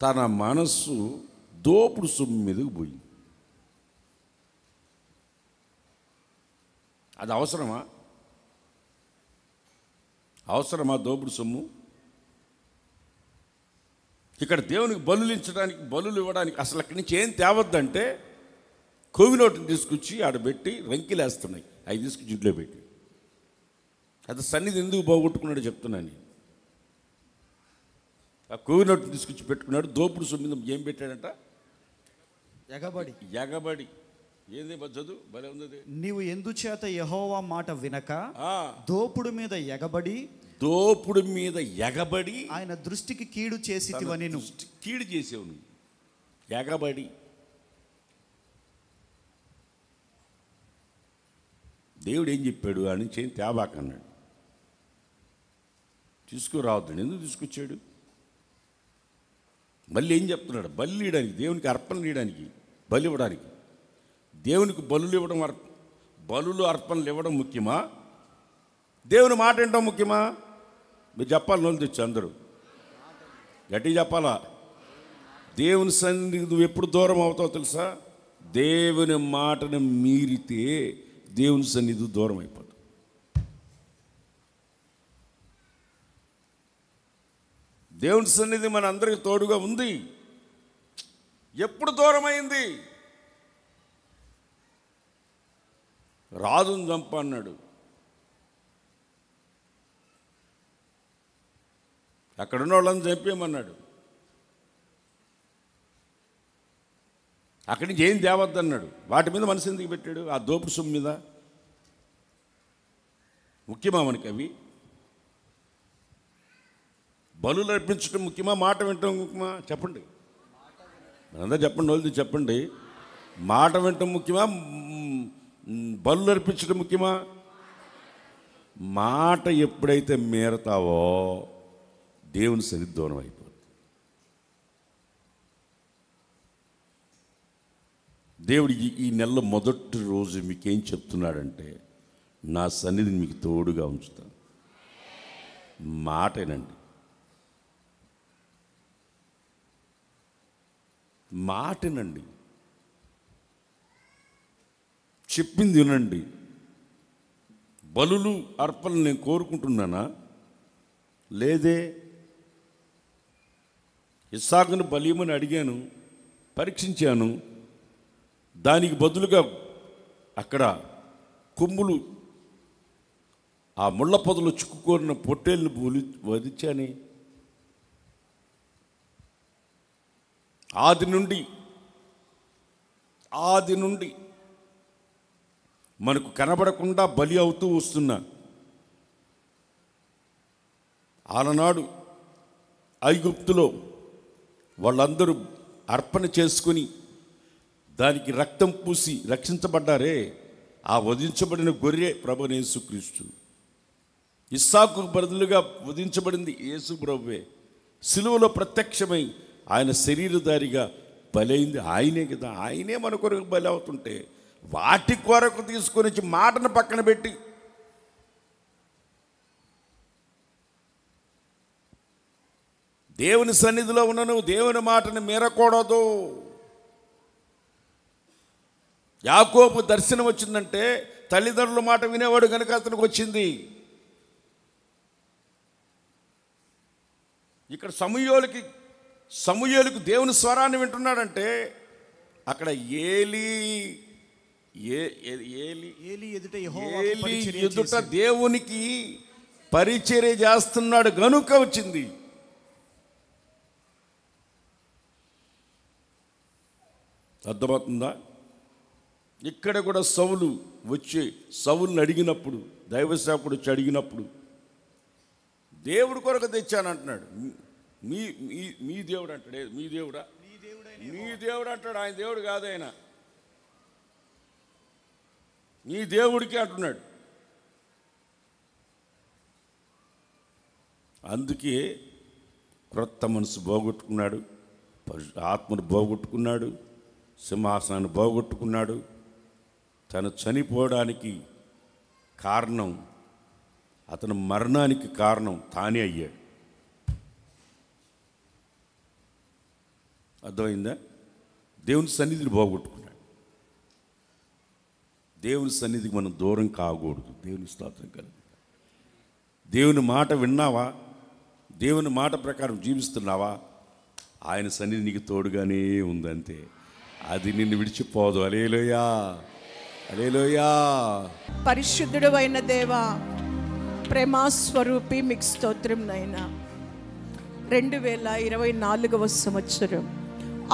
తన మనస్సు దోపుడు సొమ్ము మీదకు పోయింది. అది అవసరమా దోపుడు సొమ్ము? ఇక్కడ దేవునికి బలులించడానికి బలులు ఇవ్వడానికి అసలు అక్కడి నుంచి ఏం తేవద్దంటే కోవినోటిని తీసుకొచ్చి ఆడబెట్టి రంకిలేస్తున్నాయి. అవి తీసుకొచ్చి ఇంట్లో పెట్టి అది సన్నిధి ఎందుకు బాగొట్టుకున్నాడో చెప్తున్నాను. ఆ కోవినోటిని తీసుకొచ్చి పెట్టుకున్నాడు. దోపుడు సొమ్ము ఏం పెట్టాడంట? ఎగబడి. ఏంది చదువు భలే ఉంది. నీవు ఎందుచేత యెహోవా మాట వినక దోపుడు మీద ఎగబడి ఆయన దృష్టికి కీడు చేసితివని కీడు చేసేవు నువ్వు. ఎగబడి దేవుడు ఏం చెప్పాడు? అని చేయి తేబాకన్నాడు. తీసుకురావద్దు. ఎందుకు తీసుకొచ్చాడు? మళ్ళీ ఏం చెప్తున్నాడు? బలి ఇవ్వడానికి, దేవునికి అర్పణలు ఇవ్వడానికి, బలి ఇవ్వడానికి. దేవునికి బలులు అర్పణలు ఇవ్వడం ముఖ్యమా? దేవుని మాట వినడం ముఖ్యమా? మీరు చెప్పాలి. నోళ్ళు తెచ్చు అందరూ గట్టిగా చెప్పాలా? దేవుని సన్నిధికి నువ్వు ఎప్పుడు దూరం అవుతావు తెలుసా? దేవుని మాటను మీరితే దేవుని సన్నిధి దూరం అయిపోతుంది. దేవుని సన్నిధి మన అందరికి తోడుగా ఉంది. ఎప్పుడు దూరం అయింది? రాజును చంప అన్నాడు. అక్కడున్న వాళ్ళని చంపేయమన్నాడు. అక్కడి నుంచి ఏం తేవద్దన్నాడు. వాటి మీద మనసు ఎందుకు పెట్టాడు? ఆ దోపుడు సొమ్ము మీద. ముఖ్యమా మనకి అవి? బలులు అర్పించడం ముఖ్యమా? మాట వినటం ముఖ్యమా? చెప్పండి. మనందరూ చెప్పండి. వాళ్ళు చెప్పండి. మాట వినటం ముఖ్యమా? బలులు అర్పించడం ముఖ్యమా? మాట ఎప్పుడైతే మేరతావో దేవుని సన్నిధి దూరం అయిపోతుంది. దేవుడు ఈ నెలలో మొదటి రోజు మీకేం చెప్తున్నాడంటే, నా సన్నిధిని మీకు తోడుగా ఉంచుతాను. మాటేనండి. మాటేనండి. చెప్పింది వినండి. బలులు అర్పణలు నేను కోరుకుంటున్నానా? లేదే. ఇస్సాకును బలియమని అడిగాను, పరీక్షించాను. దానికి బదులుగా అక్కడ కొమ్ములు, ఆ ముళ్ళ పొదలు చిక్కుకోరిన పొట్టేళ్ళను వధించాని. ఆది నుండి మనకు కనబడకుండా బలి అవుతూ వస్తున్నా. ఆనాడు ఐగుప్తులో వాళ్ళందరూ అర్పణ చేసుకుని దానికి రక్తం పూసి రక్షించబడ్డారే, ఆ వధించబడిన గొర్రె ప్రభువైన యేసుక్రీస్తు. ఇస్సాకు బదులుగా వధించబడింది యేసు ప్రభువే. సిలువలో ప్రత్యక్షమై ఆయన శరీరధారిగా బలైంది ఆయనే కదా. ఆయనే మన కొరకు బలి అవుతుంటే వాటి కొరకు తీసుకొని వచ్చి మాటను పక్కన పెట్టి దేవుని సన్నిధిలో ఉన్న నువ్వు దేవుని మాటను మీరకూడదు. యాకోబు దర్శనం వచ్చిందంటే తల్లిదండ్రుల మాట వినేవాడు కనుక అతనికి వచ్చింది. ఇక్కడ సమూయేలుకు దేవుని స్వరాన్ని వింటున్నాడంటే అక్కడ ఏలీ ఎదుట దేవునికి పరిచర్య చేస్తున్నాడు గనుక వచ్చింది. అర్థమవుతుందా? ఇక్కడ కూడా సౌలు వచ్చి సౌలుని అడిగినప్పుడు, దైవసేవకుడు వచ్చి అడిగినప్పుడు దేవుడి కొరకు తెచ్చానంటున్నాడు. మీ మీ మీ దేవుడు అంటాడు. మీ దేవుడా? మీ దేవుడు అంటాడు. ఆయన దేవుడు కాదు, ఆయన మీ దేవుడికి అంటున్నాడు. అందుకే క్రొత్త మనసు పోగొట్టుకున్నాడు, ఆత్మను పోగొట్టుకున్నాడు, సింహాసనాన్ని పోగొట్టుకున్నాడు. తను చనిపోవడానికి కారణం, అతని మరణానికి కారణం తానే అయ్యాడు. అర్థమైందా? దేవుని సన్నిధిని పోగొట్టుకున్నాడు. దేవుని సన్నిధికి మనం దూరం కాకూడదు. దేవుని స్తోత్రం కలుగు. దేవుని మాట విన్నావా? దేవుని మాట ప్రకారం జీవిస్తున్నావా? ఆయన సన్నిధి నీకు తోడుగానే ఉందంతే. అది నిన్ను విడిచిపోదు. హల్లెలూయా, హల్లెలూయా. పరిశుద్ధుడు అయిన దేవా, ప్రేమాస్వరూపి, మీకు స్తోత్రం నైనా. 2024వ సంవత్సరం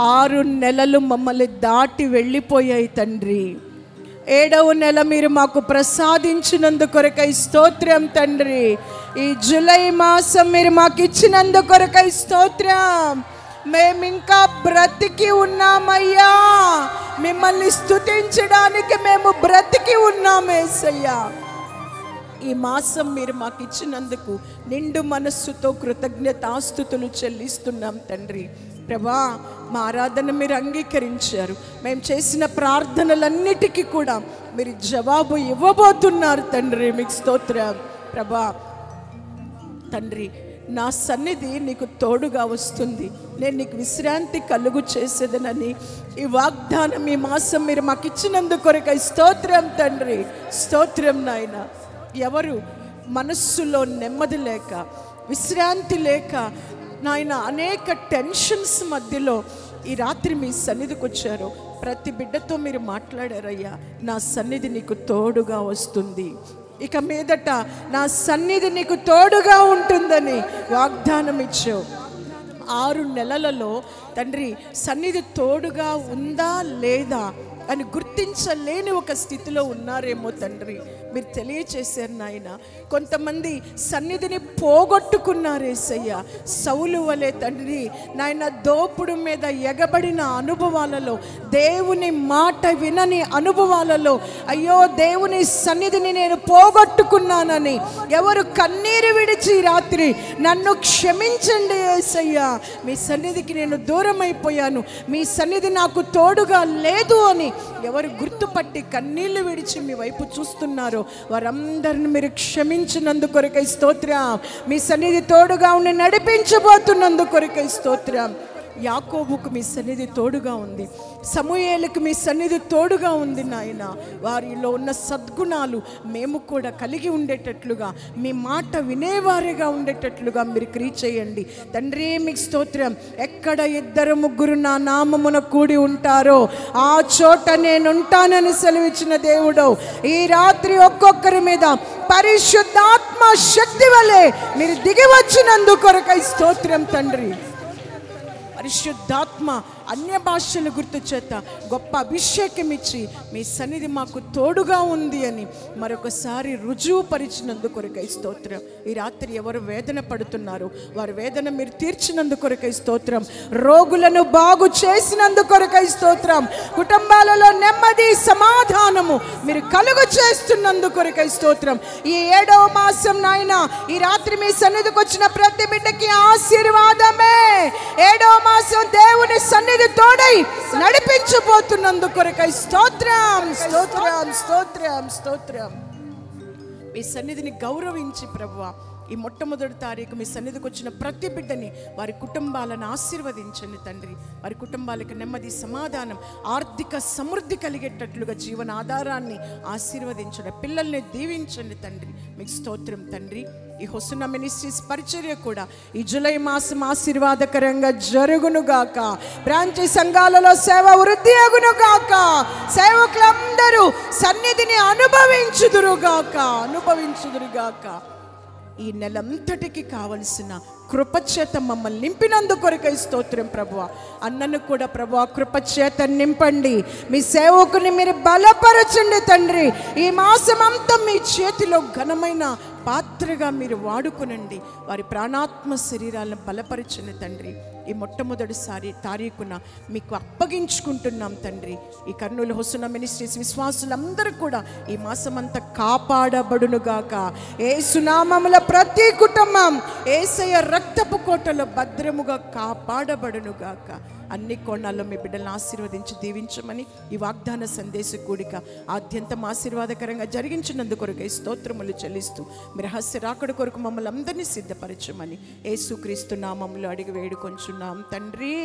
6 నెలలు మమ్మల్ని దాటి వెళ్ళిపోయాయి తండ్రి. 7వ నెల మీరు మాకు ప్రసాదించినందు కొరకై స్తోత్రం తండ్రి. ఈ జూలై మాసం మీరు మాకు ఇచ్చినందు కొరకై స్తోత్రం. మేమింకా బ్రతికి ఉన్నామయ్యా, మిమ్మల్ని స్తుతించడానికి మేము బ్రతికి ఉన్నామేసయ్యా. ఈ మాసం మీరు మాకు ఇచ్చినందుకు నిండు మనస్సుతో కృతజ్ఞతాస్తుతులు చెల్లిస్తున్నాం తండ్రి. ప్రభా, మా ఆరాధన మీరు అంగీకరించారు. మేము చేసిన ప్రార్థనలన్నిటికీ కూడా మీరు జవాబు ఇవ్వబోతున్నారు తండ్రి. మీకు స్తోత్రం ప్రభా. తండ్రి, నా సన్నిధి నీకు తోడుగా వస్తుంది, నేను నీకు విశ్రాంతి కలుగు చేసేదనని ఈ వాగ్దానం ఈ మాసం మీరు మాకు ఇచ్చినందుకు కొరకై స్తోత్రం తండ్రి. స్తోత్రం నాయన. ఎవరు మనస్సులో నెమ్మది లేక, విశ్రాంతి లేక నాయన, అనేక టెన్షన్స్ మధ్యలో ఈ రాత్రి మీ సన్నిధికి వచ్చారు, ప్రతి బిడ్డతో మీరు మాట్లాడారయ్యా. నా సన్నిధి నీకు తోడుగా వస్తుంది, ఇక మీదట నా సన్నిధి నీకు తోడుగా ఉంటుందని వాగ్దానం ఇచ్చావు. 6 నెలలలో తండ్రి సన్నిధి తోడుగా ఉందా లేదా అని గుర్తించలేని ఒక స్థితిలో ఉన్నారేమో తండ్రి, మీరు తెలియచేశారు నాయన. కొంతమంది సన్నిధిని పోగొట్టుకున్నారేసయ్యా. సౌలు వలె తండ్రి నాయన, దోపుడు మీద ఎగబడిన అనుభవాలలో, దేవుని మాట వినని అనుభవాలలో, అయ్యో దేవుని సన్నిధిని నేను పోగొట్టుకున్నానని ఎవరు కన్నీరు విడిచి రాత్రి నన్ను క్షమించండి యేసయ్యా, మీ సన్నిధికి నేను దూరం అయిపోయాను, మీ సన్నిధి నాకు తోడుగా లేదు అని ఎవరు గుర్తుపట్టి కన్నీళ్లు విడిచి మీ వైపు చూస్తున్నారో వారందరిని మీరు క్షమించినందు కొరకై స్తోత్రం. మీ సన్నిధి తోడుగా ఉండి నడిపించబోతున్నందు కొరకై స్తోత్రం. యాకోబుకు మీ సన్నిధి తోడుగా ఉంది, సమూయేలుకు మీ సన్నిధి తోడుగా ఉంది నాయన. వారిలో ఉన్న సద్గుణాలు మేము కూడా కలిగి ఉండేటట్లుగా, మీ మాట వినేవారిగా ఉండేటట్లుగా మీరు క్రియ చేయండి తండ్రి. మీకు స్తోత్రం. ఎక్కడ 2-3 నా నామమున కూడి ఉంటారో ఆ చోట నేనుంటానని సెలవిచ్చిన దేవుడు, ఈ రాత్రి ఒక్కొక్కరి మీద పరిశుద్ధాత్మ శక్తి వలె మీరు దిగి వచ్చినందు కొరకై స్తోత్రం తండ్రి. పరిశుద్ధాత్మ అన్య భాషల గుర్తు చేత గొప్ప అభిషేకం ఇచ్చి మీ సన్నిధి మాకు తోడుగా ఉంది అని మరొకసారి రుజువుపరిచినందు కొరకై స్తోత్రం. ఈ రాత్రి ఎవరు వేదన పడుతున్నారు వారి వేదన మీరు తీర్చినందు కొరకై స్తోత్రం. రోగులను బాగు చేసినందు కొరకై స్తోత్రం. కుటుంబాలలో నెమ్మది సమాధానము మీరు కలుగు చేస్తున్నందు కొరకై స్తోత్రం. ఈ 7వ మాసం నాయన ఈ రాత్రి మీ సన్నిధికి వచ్చిన ప్రతి బిడ్డకి ఆశీర్వాదమే. 7వ మాసం దేవుని సన్నిధి తోడై నడిపించబోతున్నందు కొరకై స్తోత్రం స్తోత్రం స్తోత్రం స్తోత్రం. మీ సన్నిధిని గౌరవించి ప్రభువా ఈ మొట్టమొదటి తారీఖు మీ సన్నిధికి వచ్చిన ప్రతి బిడ్డని వారి కుటుంబాలను ఆశీర్వదించండి తండ్రి. వారి కుటుంబాలకు నెమ్మది సమాధానం ఆర్థిక సమృద్ధి కలిగేటట్లుగా జీవన ఆధారాన్ని ఆశీర్వదించండి. పిల్లల్ని దీవించండి తండ్రి. మీకు స్తోత్రం తండ్రి. ఈ హొసన్న మినిస్ట్రీస్ పరిచర్య కూడా ఈ జూలై మాసం ఆశీర్వాదకరంగా జరుగునుగాక. బ్రాంచి సంఘాలలో సేవ వృద్ధి అగునుగాక. సేవకులందరూ సన్నిధిని అనుభవించుదురుగాక. ఈ నెలంతటికి కావలసిన కృపచేత మమ్మల్ని నింపినందు కొరకై స్తోత్రం ప్రభువా. అన్నను కూడా ప్రభువా కృపచేత నింపండి. మీ సేవకుని మీరు బలపరచండి తండ్రి. ఈ మాసం అంతా మీ చేతిలో ఘనమైన పాత్రగా మీరు వాడుకునండి. వారి ప్రాణాత్మ శరీరాలను బలపరచండి తండ్రి. ఈ మొట్టమొదటిసారి తారీఖున మీకు అప్పగించుకుంటున్నాం తండ్రి. ఈ కర్నూలు హొసన్న మినిస్ట్రీస్ విశ్వాసులందరూ కూడా ఈ మాసమంతా కాపాడబడునుగాక. యేసు నామములో ప్రతి కుటుంబం యేసయ్య రక్తపు కోటలో భద్రముగా కాపాడబడునుగాక. అన్ని కోణాల్లో మీ బిడ్డలను ఆశీర్వదించి దీవించమని ఈ వాగ్దాన సందేశ కూడిక ఆద్యంతం ఆశీర్వాదకరంగా జరిగించినందుకు కొరకై స్తోత్రములు చెల్లిస్తూ మీ రహస్య రాకడ కొరకు మమ్మల్ని అందరినీ సిద్ధపరచమని యేసుక్రీస్తు నామములో అడిగి వేడుకొంచున్నాం తండ్రి.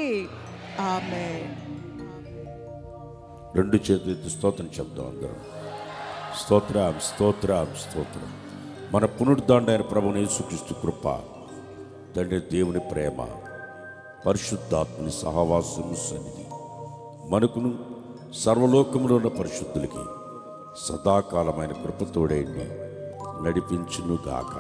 ఆమేన్. 2 చేతులెత్తి స్తోత్రం చెప్దాం అందరం. స్తోత్రం స్తోత్రం స్తోత్రం. మన పునరుద్ధాండైన ప్రభువు యేసుక్రీస్తు కృప, తండ్రి దేవుని ప్రేమ, పరిశుద్ధాత్మని సహవాసము సన్నిధి మనకును సర్వలోకములో ఉన్న పరిశుద్ధులకి సదాకాలమైన కృపతోడైంది నడిపించునుగాక.